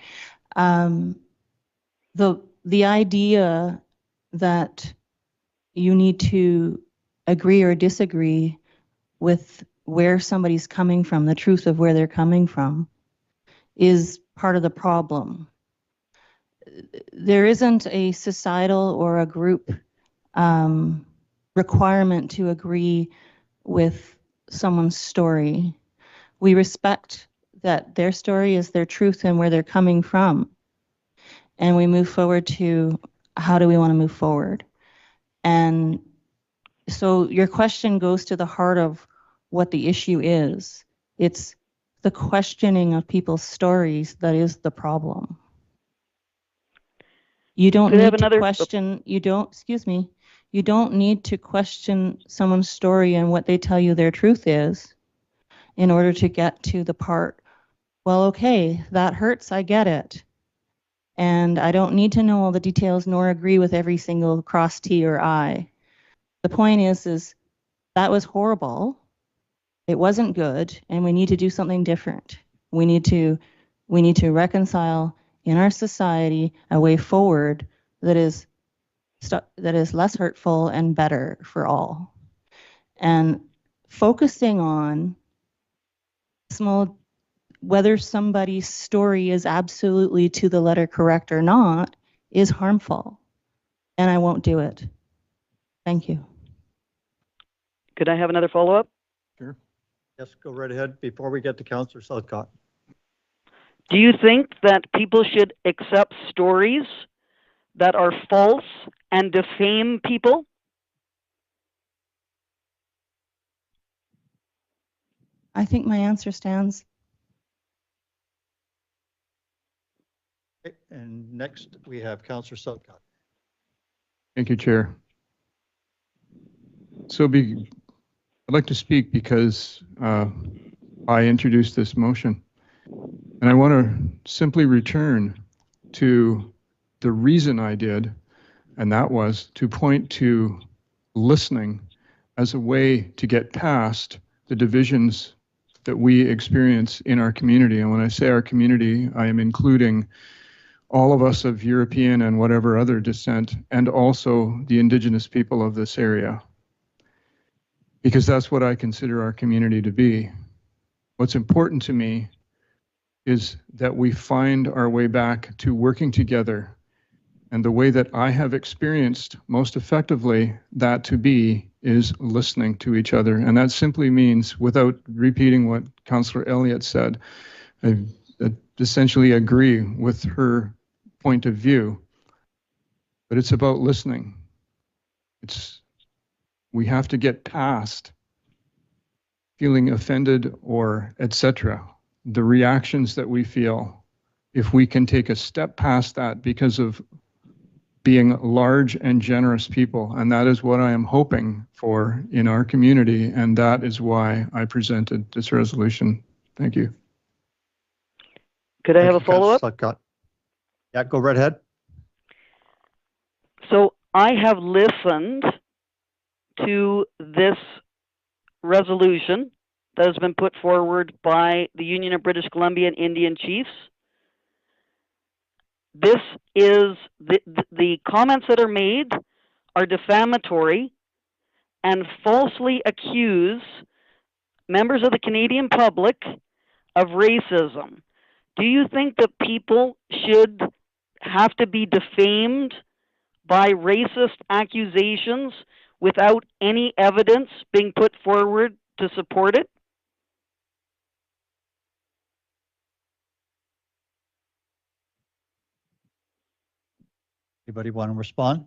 Speaker 6: the idea that you need to agree or disagree with where somebody's coming from, the truth of where they're coming from, is part of the problem. There isn't a societal or a group requirement to agree with someone's story. We respect that their story is their truth and where they're coming from. And we move forward to how do we want to move forward. And so your question goes to the heart of what the issue is. It's the questioning of people's stories that is the problem. You don't need to question, you don't need to question someone's story and what they tell you their truth is in order to get to the part, well, okay, that hurts, I get it. And I don't need to know all the details nor agree with every single cross T or I. The point is that was horrible. It wasn't good, and we need to do something different. We need to reconcile in our society a way forward that is less hurtful and better for all. And focusing on whether somebody's story is absolutely to the letter correct or not is harmful, and I won't do it. Thank you.
Speaker 9: Could I have another follow-up?
Speaker 1: Sure. Yes, go right ahead before we get to Councillor Southcott.
Speaker 9: Do you think that people should accept stories that are false and defame people?
Speaker 6: I think my answer stands.
Speaker 1: Okay, and next we have Councillor Southcott.
Speaker 2: Thank you, Chair. So I'd like to speak because I introduced this motion. And I want to simply return to the reason I did, and that was to point to listening as a way to get past the divisions that we experience in our community. And when I say our community, I am including all of us of European and whatever other descent, and also the Indigenous people of this area, because that's what I consider our community to be. What's important to me is that we find our way back to working together. And the way that I have experienced most effectively that to be is listening to each other. And that simply means, without repeating what Councillor Elliott said, I essentially agree with her point of view, but it's about listening. We have to get past feeling offended or etc. The reactions that we feel, if we can take a step past that because of being large and generous people. And that is what I am hoping for in our community. And that is why I presented this resolution. Thank you.
Speaker 9: Could I have a follow-up?
Speaker 1: Yeah, go right ahead.
Speaker 9: So I have listened to this resolution that has been put forward by the Union of British Columbia Indian Chiefs. This is the comments that are made are defamatory and falsely accuse members of the Canadian public of racism. Do you think that people should have to be defamed by racist accusations without any evidence being put forward to support it?
Speaker 1: Anybody want to respond?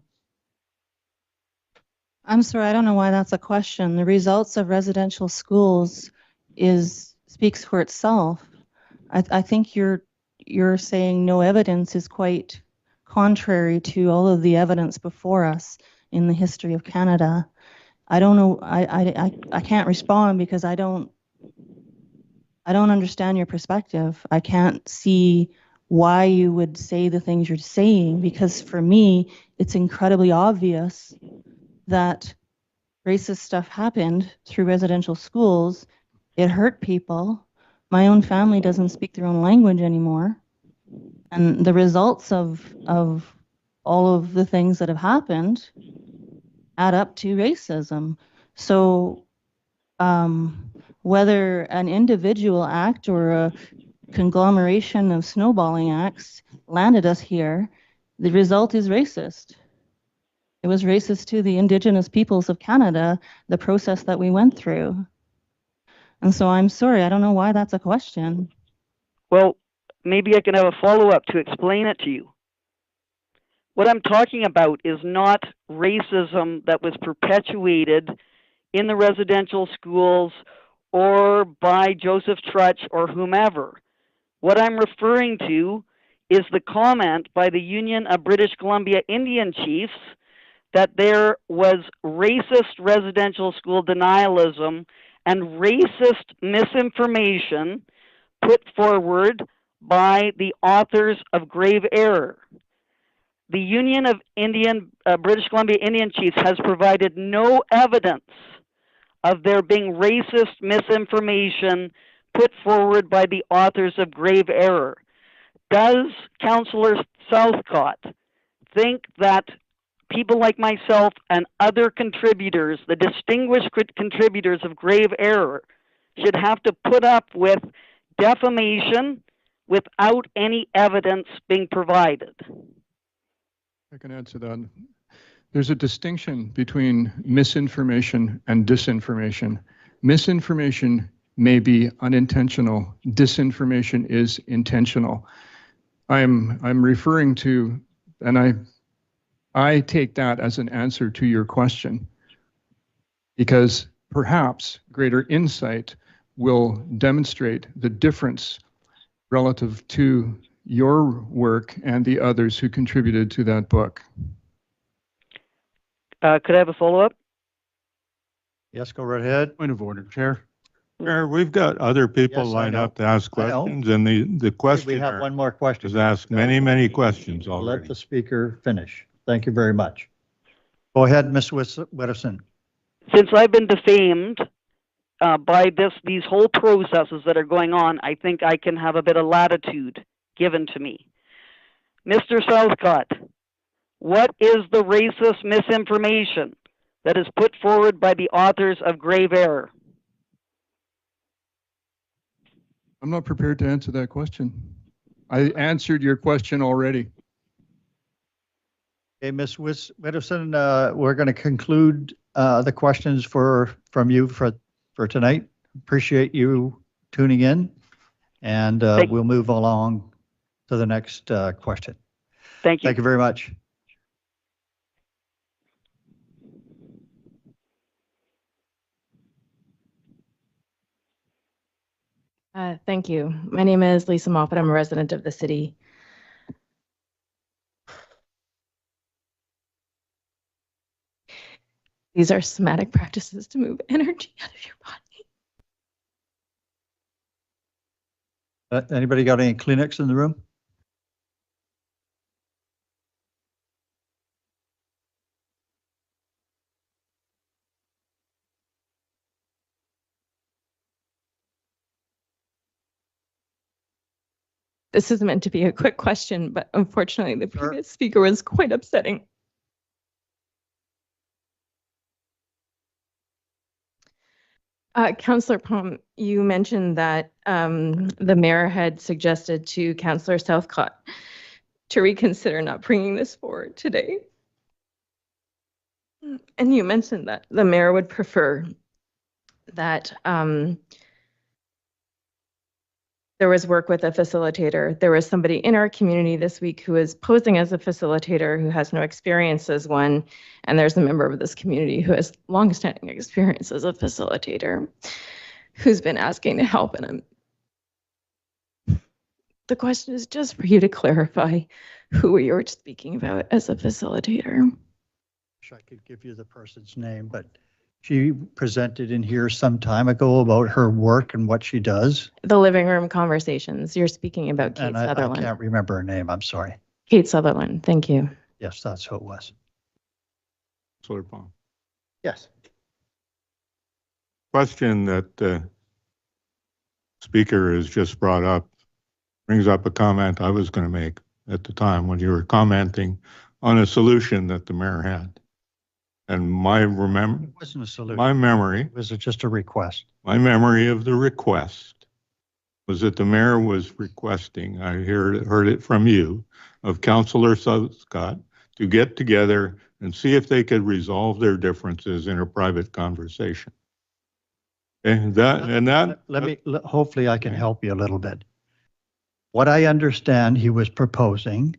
Speaker 6: I'm sorry, I don't know why that's a question. The results of residential schools speaks for itself. I think you're saying no evidence is quite contrary to all of the evidence before us in the history of Canada. I don't know. I can't respond because I don't understand your perspective. I can't see why you would say the things you're saying, because for me, it's incredibly obvious that racist stuff happened through residential schools. It hurt people. My own family doesn't speak their own language anymore. And the results of all of the things that have happened add up to racism. So whether an individual act or a conglomeration of snowballing acts landed us here, the result is racist. It was racist to the Indigenous peoples of Canada, the process that we went through. And so I'm sorry, I don't know why that's a question.
Speaker 9: Well, maybe I can have a follow-up to explain it to you. What I'm talking about is not racism that was perpetuated in the residential schools or by Joseph Trutch or whomever. What I'm referring to is the comment by the Union of British Columbia Indian Chiefs that there was racist residential school denialism and racist misinformation put forward by the authors of grave error. The Union of British Columbia Indian Chiefs has provided no evidence of there being racist misinformation put forward by the authors of grave error. Does Councillor Southcott think that people like myself and other contributors, the distinguished contributors of grave error, should have to put up with defamation without any evidence being provided?
Speaker 2: I can answer that. There's a distinction between misinformation and disinformation. Misinformation may be unintentional. Disinformation is intentional. I'm referring to, and I take that as an answer to your question, because perhaps greater insight will demonstrate the difference relative to your work and the others who contributed to that book.
Speaker 9: Could I have a follow-up?
Speaker 1: Yes, go right ahead.
Speaker 3: Point of order, Chair.
Speaker 5: Chair, we've got other people
Speaker 1: Yes, I
Speaker 5: lined
Speaker 1: know.
Speaker 5: up to ask
Speaker 1: I know.
Speaker 5: questions, and the
Speaker 1: We have
Speaker 5: questioner
Speaker 1: one more question.
Speaker 5: has asked many questions
Speaker 1: Let
Speaker 5: already.
Speaker 1: the speaker finish. Thank you very much. Go ahead, Ms. Widdowson.
Speaker 9: Since I've been defamed by these whole processes that are going on, I think I can have a bit of latitude given to me. Mr. Southcott, what is the racist misinformation that is put forward by the authors of grave error?
Speaker 2: I'm not prepared to answer that question. I answered your question already.
Speaker 1: Okay, Ms. Widdowson, we're going to conclude the questions from you for tonight. Appreciate you tuning in, and we'll move along to the next question.
Speaker 9: Thank you.
Speaker 1: Thank you very much.
Speaker 10: Thank you. My name is Lisa Moffat. I'm a resident of the city. These are somatic practices to move energy out of your body.
Speaker 1: Anybody got any Kleenex in the room?
Speaker 10: This is meant to be a quick question, but unfortunately the
Speaker 1: Sure.
Speaker 10: previous speaker was quite upsetting. Councillor Palm, you mentioned that the mayor had suggested to Councillor Southcott to reconsider not bringing this forward today. And you mentioned that the mayor would prefer that there was work with a facilitator. There was somebody in our community this week who is posing as a facilitator who has no experience as one, and there's a member of this community who has longstanding experience as a facilitator who's been asking to help. And the question is just for you to clarify who you're speaking about as a facilitator.
Speaker 1: Wish I could give you the person's name, but she presented in here some time ago about her work and what she does.
Speaker 10: The living room conversations. You're speaking about Kate
Speaker 1: And I
Speaker 10: Sutherland.
Speaker 1: can't remember her name. I'm sorry.
Speaker 10: Kate Sutherland. Thank you.
Speaker 1: Yes, that's who it was.
Speaker 5: Councillor Palm.
Speaker 1: Yes.
Speaker 5: Question that the speaker has just brought up brings up a comment I was going to make at the time when you were commenting on a solution that the mayor had. And
Speaker 1: It wasn't a solution.
Speaker 5: my memory
Speaker 1: It was just a request.
Speaker 5: My memory of the request was that the mayor was requesting, I heard it from you, of Councillor Southcott to get together and see if they could resolve their differences in a private conversation.
Speaker 1: Hopefully I can help you a little bit. What I understand he was proposing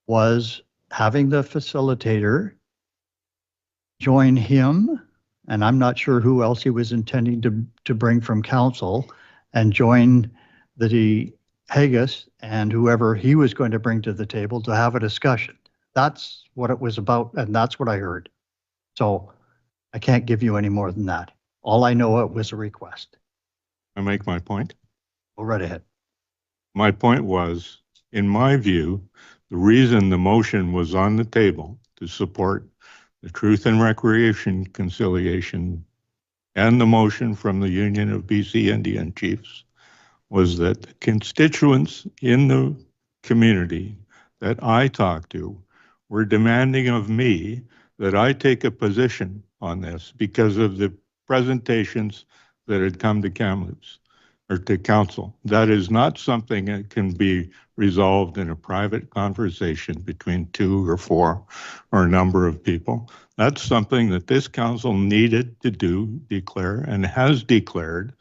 Speaker 1: was having the facilitator join him, and I'm not sure who else he was intending to bring from council, and join the Haggis and whoever he was going to bring to the table to have a discussion. That's what it was about, and that's what I heard. So I can't give you any more than that. All I know, it was a request.
Speaker 5: I make my point.
Speaker 1: Go right ahead.
Speaker 5: My point was, in my view, the reason the motion was on the table to support the Truth and Recreation Conciliation and the motion from the Union of BC Indian Chiefs was that the constituents in the community that I talked to were demanding of me that I take a position on this because of the presentations that had come to Kamloops or to council. That is not something that can be resolved in a private conversation between 2 or 4 or a number of people. That's something that this council needed to declare and has declared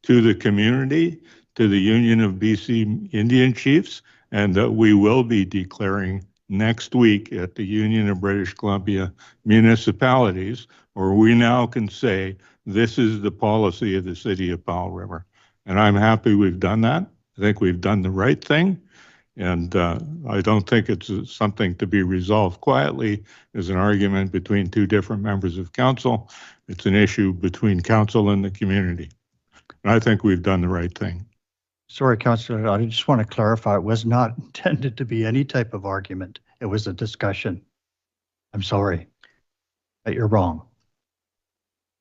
Speaker 5: to the community, to the Union of BC Indian Chiefs, and that we will be declaring next week at the Union of British Columbia Municipalities, where we now can say this is the policy of the city of Powell River. And I'm happy we've done that. I think we've done the right thing. And I don't think it's something to be resolved quietly as an argument between 2 different members of council. It's an issue between council and the community. And I think we've done the right thing.
Speaker 1: Sorry, Councillor, I just want to clarify, it was not intended to be any type of argument. It was a discussion. I'm sorry, but you're wrong.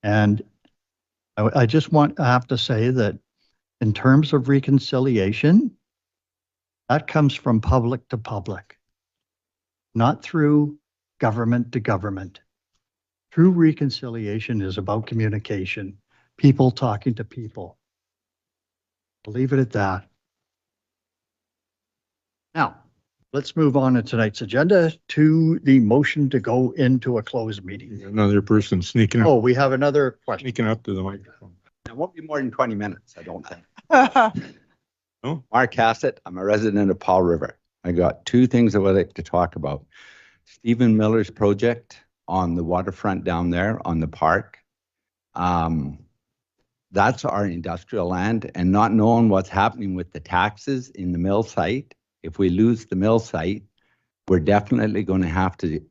Speaker 1: And I just have to say that in terms of reconciliation, that comes from public to public, not through government to government. True reconciliation is about communication, people talking to people. I'll leave it at that. Now, let's move on to tonight's agenda to the motion to go into a closed meeting.
Speaker 5: Another person sneaking
Speaker 1: Oh,
Speaker 5: up,
Speaker 1: we have another question.
Speaker 5: sneaking up to the microphone.
Speaker 11: It won't be more than 20 minutes, I don't think.
Speaker 5: Oh.
Speaker 11: Mark Hassett, I'm a resident of Powell River. I got 2 things I would like to talk about. Stephen Miller's project on the waterfront down there on the park. That's our industrial land, and not knowing what's happening with the taxes in the mill site. If we lose the mill site, we're definitely going to have to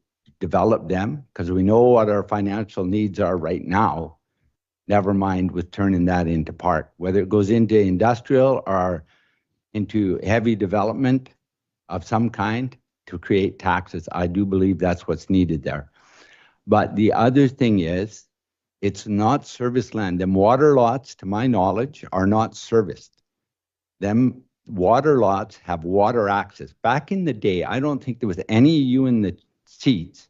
Speaker 11: develop them because we know what our financial needs are right now. Never mind with turning that into park, whether it goes into industrial or into heavy development of some kind to create taxes. I do believe that's what's needed there. But the other thing is, it's not service land. Them water lots, to my knowledge, are not serviced. Them water lots have water access. Back in the day, I don't think there was any of you in the seats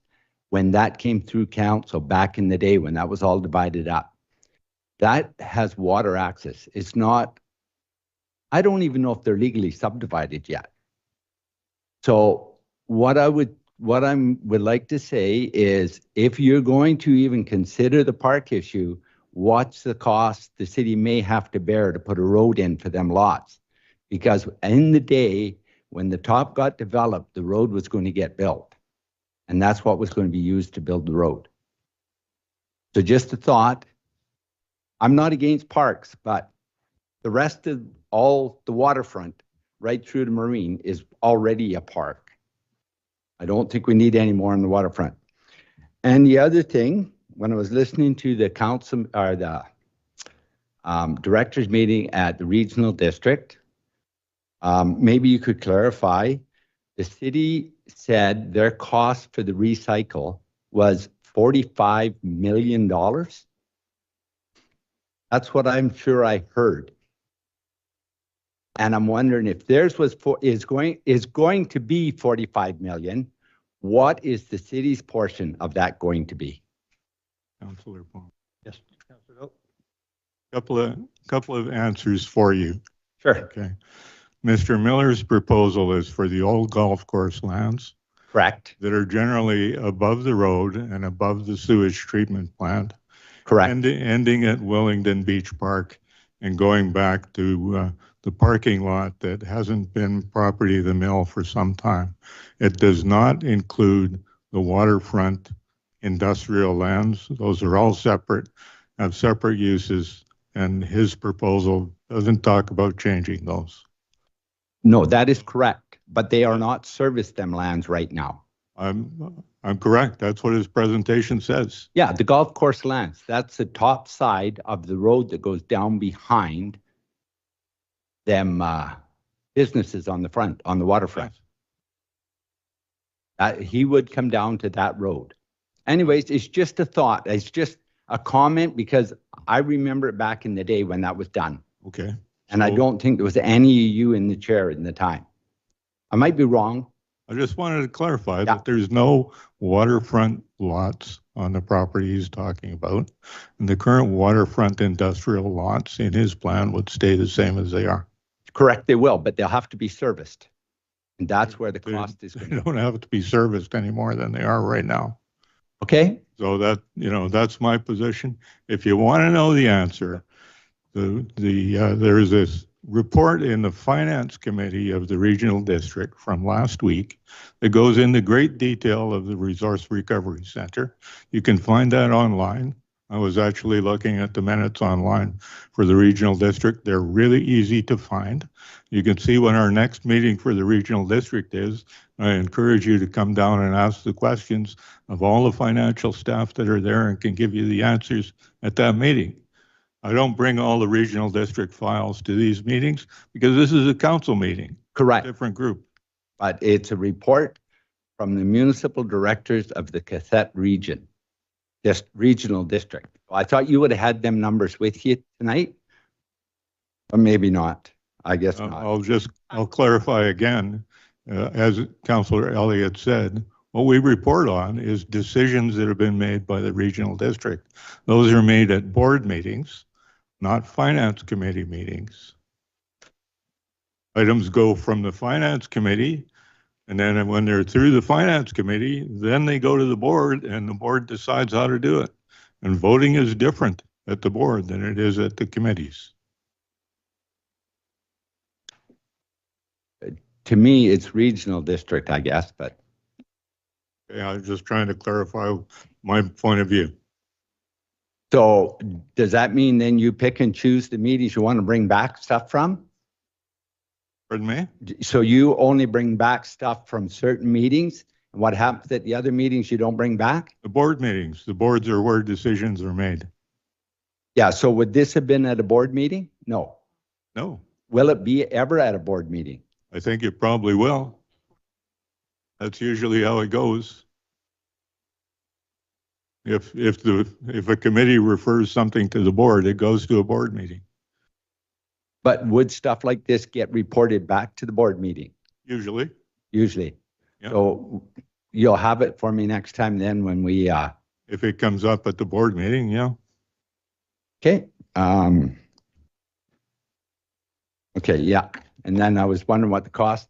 Speaker 11: when that came through council back in the day when that was all divided up. That has water access. It's not, I don't even know if they're legally subdivided yet. So what I would like to say is if you're going to even consider the park issue, what's the cost the city may have to bear to put a road in for them lots? Because in the day when the top got developed, the road was going to get built. And that's what was going to be used to build the road. So just a thought. I'm not against parks, but the rest of all the waterfront right through the marine is already a park. I don't think we need any more on the waterfront. And the other thing, when I was listening to the council or the directors meeting at the regional district, maybe you could clarify. The city said their cost for the recycle was $45 million. That's what I'm sure I heard. And I'm wondering if theirs was is going to be 45 million. What is the city's portion of that going to be?
Speaker 5: Councillor Powell.
Speaker 1: Yes, Councillor.
Speaker 5: Couple of answers for you.
Speaker 11: Sure.
Speaker 5: Okay. Mr. Miller's proposal is for the old golf course lands.
Speaker 11: Correct.
Speaker 5: That are generally above the road and above the sewage treatment plant.
Speaker 11: Correct.
Speaker 5: Ending at Willingdon Beach Park and going back to the parking lot that hasn't been property of the mill for some time. It does not include the waterfront industrial lands. Those are all separate, have separate uses, and his proposal doesn't talk about changing those.
Speaker 11: No, that is correct, but they are not serviced them lands right now.
Speaker 5: I'm correct. That's what his presentation says.
Speaker 11: Yeah, the golf course lands. That's the top side of the road that goes down behind them businesses on the front, on the waterfront. He would come down to that road. Anyways, it's just a thought. It's just a comment because I remember it back in the day when that was done.
Speaker 5: Okay.
Speaker 11: And I don't think there was any of you in the chair in the time. I might be wrong.
Speaker 5: I just wanted to clarify that there's no waterfront lots on the property he's talking about. And the current waterfront industrial lots in his plan would stay the same as they are.
Speaker 11: Correct, they will, but they'll have to be serviced. And that's where the cost is going
Speaker 5: They don't have to be serviced any more than they are right now.
Speaker 11: Okay.
Speaker 5: So that, that's my position. If you want to know the answer, there's this report in the finance committee of the regional district from last week that goes into great detail of the resource recovery center. You can find that online. I was actually looking at the minutes online for the regional district. They're really easy to find. You can see when our next meeting for the regional district is. I encourage you to come down and ask the questions of all the financial staff that are there and can give you the answers at that meeting. I don't bring all the regional district files to these meetings because this is a council meeting.
Speaker 11: Correct.
Speaker 5: Different group.
Speaker 11: But it's a report from the municipal directors of the Sept region, this regional district. I thought you would have had them numbers with you tonight, or maybe not. I guess not.
Speaker 5: I'll clarify again, as Councillor Elliott said, what we report on is decisions that have been made by the regional district. Those are made at board meetings, not finance committee meetings. Items go from the finance committee, and then when they're through the finance committee, then they go to the board and the board decides how to do it. And voting is different at the board than it is at the committees.
Speaker 11: To me, it's regional district, I guess, but.
Speaker 5: Yeah, I was just trying to clarify my point of view.
Speaker 11: So does that mean then you pick and choose the meetings you want to bring back stuff from?
Speaker 5: Pardon me?
Speaker 11: So you only bring back stuff from certain meetings, and what happens at the other meetings you don't bring back?
Speaker 5: The board meetings. The boards are where decisions are made.
Speaker 11: Yeah, so would this have been at a board meeting? No.
Speaker 5: No.
Speaker 11: Will it be ever at a board meeting?
Speaker 5: I think it probably will. That's usually how it goes. If a committee refers something to the board, it goes to a board meeting.
Speaker 11: But would stuff like this get reported back to the board meeting?
Speaker 5: Usually.
Speaker 11: Usually.
Speaker 5: Yeah.
Speaker 11: So you'll have it for me next time then when we,
Speaker 5: If it comes up at the board meeting, yeah.
Speaker 11: okay. Okay, yeah. And then I was wondering what the cost.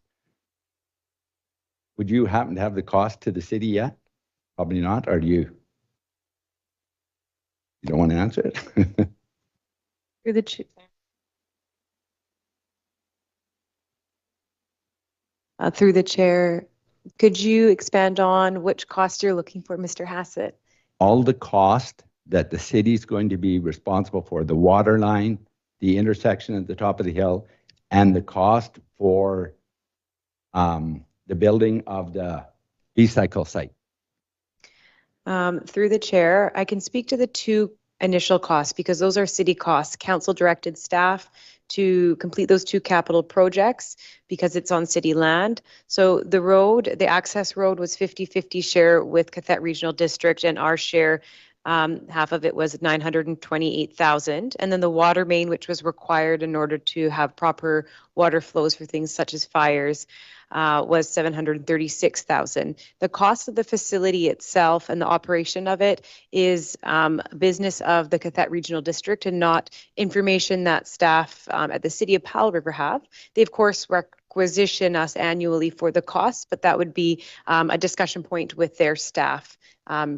Speaker 11: Would you happen to have the cost to the city yet? Probably not, or do you? You don't want to answer it?
Speaker 10: Through the chair. Through the chair, could you expand on which cost you're looking for, Mr. Hassett?
Speaker 11: All the cost that the city is going to be responsible for, the water line, the intersection at the top of the hill, and the cost for the building of the UBCIC site.
Speaker 10: Through the chair, I can speak to the two initial costs because those are city costs. Council directed staff to complete those two capital projects because it's on city land. So the road, the access road was 50-50 share with Cathett Regional District, and our share, half of it was 928,000. And then the water main, which was required in order to have proper water flows for things such as fires, was 736,000. The cost of the facility itself and the operation of it is business of the Cathett Regional District and not information that staff at the City of Powell River have. They, of course, requisition us annually for the costs, but that would be a discussion point with their staff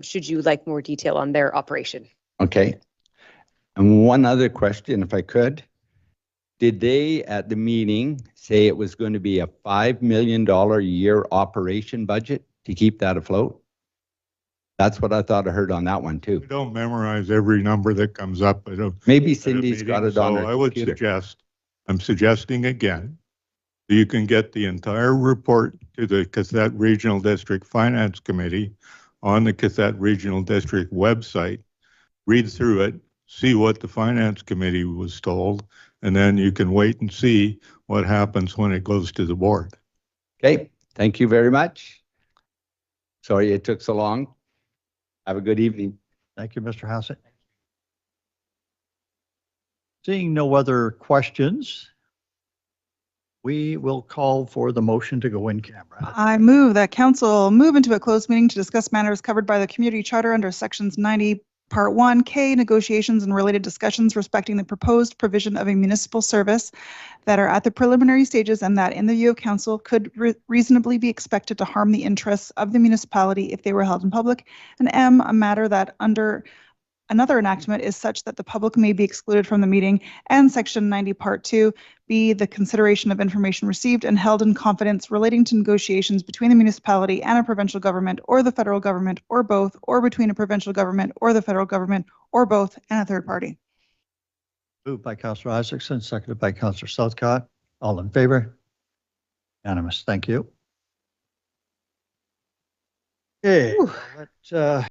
Speaker 10: should you like more detail on their operation.
Speaker 11: Okay. And one other question, if I could. Did they at the meeting say it was going to be a $5 million a year operation budget to keep that afloat? That's what I thought I heard on that one too.
Speaker 5: We don't memorize every number that comes up.
Speaker 11: Maybe Cindy's got it on her
Speaker 5: So I would suggest, I'm suggesting again, that you can get the entire report to the Cathett Regional District Finance Committee on the Cathett Regional District website, read through it, see what the Finance Committee was told, and then you can wait and see what happens when it goes to the board.
Speaker 11: Okay, thank you very much. Sorry it took so long. Have a good evening.
Speaker 1: Thank you, Mr. Hassett. Seeing no other questions, we will call for the motion to go in camera.
Speaker 4: I move that council move into a closed meeting to discuss matters covered by the community charter under sections 90 Part 1K, negotiations and related discussions respecting the proposed provision of a municipal service that are at the preliminary stages and that in the view of council could reasonably be expected to harm the interests of the municipality if they were held in public. And M, a matter that under another enactment is such that the public may be excluded from the meeting, and section 90 Part 2, B, the consideration of information received and held in confidence relating to negotiations between the municipality and a provincial government or the federal government or both, or between a provincial government or the federal government or both and a third party.
Speaker 1: Moved by Councillor Isaacson, seconded by Councillor Southcott. All in favor? Unanimous. Thank you. Okay, let's